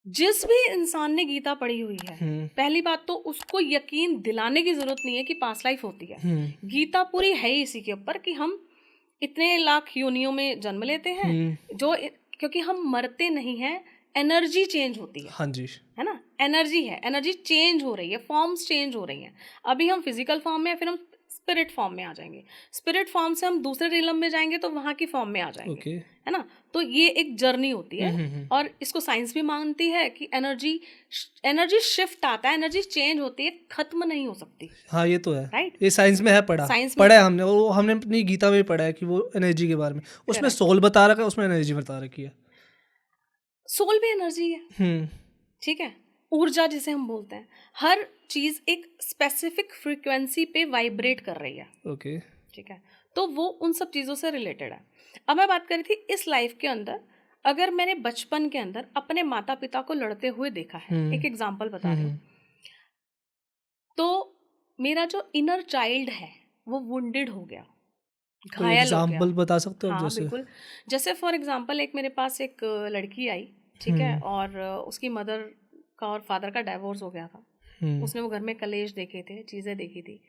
जिस भी इंसान ने गीता पढ़ी हुई है, पहली बात तो उसको यकीन दिलाने की जरूरत नहीं है कि पास्ट लाइफ होती है। गीता पूरी है ही इसी के ऊपर कि हम इतने लाख योनियों में जन्म लेते हैं, क्योंकि हम मरते नहीं हैं, एनर्जी चेंज होती है। हाँ जी, है ना, एनर्जी है, एनर्जी चेंज हो रही है, फॉर्म्स चेंज हो रही हैं। अभी हम फिजिकल फॉर्म में, फिर हम स्पिरिट फॉर्म में आ जाएंगे, स्पिरिट फॉर्म से हम दूसरे रिलम में जाएंगे तो वहाँ की फॉर्म में आ जाएंगे। ओके। है ना, तो ये एक जर्नी होती है। और इसको साइंस भी मानती है कि एनर्जी शिफ्ट आता है, एनर्जी चेंज होती है, खत्म नहीं हो सकती। हाँ ये तो है, राइट, ये साइंस में है, पढ़ा है हमने, और वो हमने अपनी गीता में भी पढ़ा है कि वो एनर्जी के बारे में, उसमें सोल बता रखा है, उसमें एनर्जी बता रखी है। सोल भी एनर्जी है, ठीक है, ऊर्जा जिसे हम बोलते हैं। हर चीज एक स्पेसिफिक फ्रीक्वेंसी पे वाइब्रेट कर रही है। ओके, ठीक है, तो वो उन सब चीज़ों से रिलेटेड है। अब मैं बात कर रही थी इस लाइफ के अंदर, अगर मैंने बचपन के अंदर अपने माता पिता को लड़ते हुए देखा है, एक एग्जांपल बता रही हूँ, तो मेरा जो इनर चाइल्ड है वो वुंडेड हो गया, कोई घायल हो एग्जाम्पल गया। बता सकते हो आप? हाँ जैसे बिल्कुल, जैसे फॉर एग्जांपल एक मेरे पास एक लड़की आई, ठीक है, और उसकी मदर का और फादर का डाइवोर्स हो गया था। उसने वो घर में कलेश देखे थे, चीज़ें देखी थी।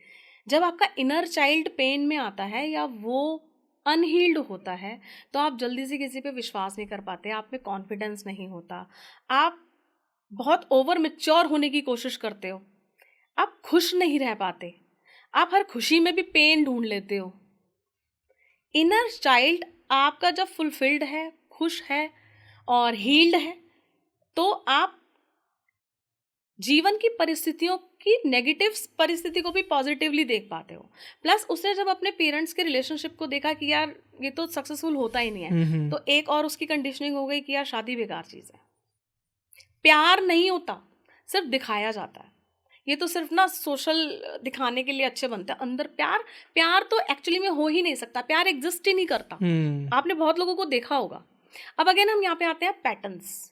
जब आपका इनर चाइल्ड पेन में आता है या वो अनहील्ड होता है, तो आप जल्दी से किसी पे विश्वास नहीं कर पाते, आप में कॉन्फिडेंस नहीं होता, आप बहुत ओवर मैच्योर होने की कोशिश करते हो, आप खुश नहीं रह पाते, आप हर खुशी में भी पेन ढूंढ लेते हो। इनर चाइल्ड आपका जब फुलफिल्ड है, खुश है और हील्ड है, तो आप जीवन की परिस्थितियों की नेगेटिव परिस्थिति को भी पॉजिटिवली देख पाते हो। प्लस उसने जब अपने पेरेंट्स के रिलेशनशिप को देखा कि यार ये तो सक्सेसफुल होता ही नहीं है, तो एक और उसकी कंडीशनिंग हो गई कि यार शादी बेकार चीज़ है, प्यार नहीं होता, सिर्फ दिखाया जाता है। ये तो सिर्फ ना सोशल दिखाने के लिए अच्छे बनते हैं, अंदर प्यार तो एक्चुअली में हो ही नहीं सकता, प्यार एग्जिस्ट ही नहीं करता। आपने बहुत लोगों को देखा होगा। अब अगेन हम यहाँ पे आते हैं पैटर्न्स।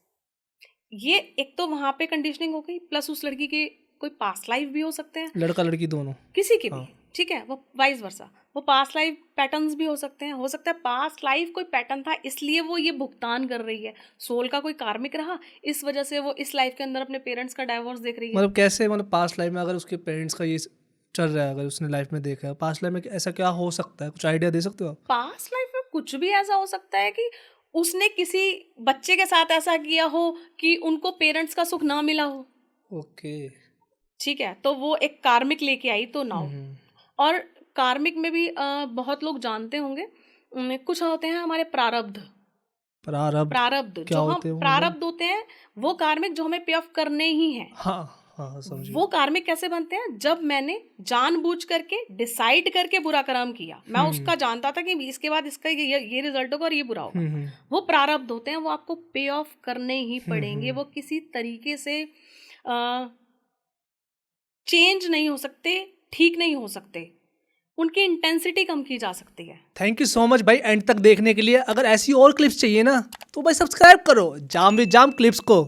ये एक तो वहां पे कंडीशनिंग हो गई, प्लस उस लड़की के कोई पास्ट लाइफ भी हो सकते हैं, लड़का लड़की दोनों, किसी के भी, ठीक है, वो वाइस वर्सा, वो पास्ट लाइफ पैटर्न्स भी हो सकते हैं। हो सकता है पास्ट लाइफ कोई पैटर्न था, इसलिए वो ये भुगतान कर रही है, सोल का कोई कार्मिक रहा, इस वजह से वो इस लाइफ के अंदर अपने पेरेंट्स का डाइवोर्स देख रही है। मतलब कैसे, मतलब पास्ट लाइफ में अगर उसके पेरेंट्स का ये चल रहा है, अगर उसने लाइफ में देखा है, पास्ट लाइफ में ऐसा क्या हो सकता है, कुछ आइडिया दे सकते हो आप? पास्ट लाइफ में कुछ भी ऐसा हो सकता है कि उसने किसी बच्चे के साथ ऐसा किया हो कि उनको पेरेंट्स का सुख ना मिला हो। ओके, ठीक है, तो वो एक कार्मिक लेके आई, तो नाउ। और कार्मिक में भी बहुत लोग जानते होंगे, कुछ होते हैं हमारे प्रारब्ध जो हम प्रारब्ध होते हैं, वो कार्मिक जो हमें पे ऑफ करने ही हैं। हाँ समझिए। वो कार्मिक कैसे बनते हैं? जब मैंने जानबूझ करके डिसाइड करके बुरा कर्म किया, मैं उसका जानता था कि इसके बाद इसका ये रिजल्ट होगा और ये बुरा होगा, वो प्रारब्ध होते हैं, वो आपको पे ऑफ करने ही पड़ेंगे। वो किसी तरीके से चेंज नहीं हो सकते, ठीक नहीं हो सकते, उनकी इंटेंसिटी कम की जा सकती है। थैंक यू सो मच भाई एंड तक देखने के लिए। अगर ऐसी और क्लिप्स चाहिए ना तो भाई सब्सक्राइब करो जाम विद जाम क्लिप्स को।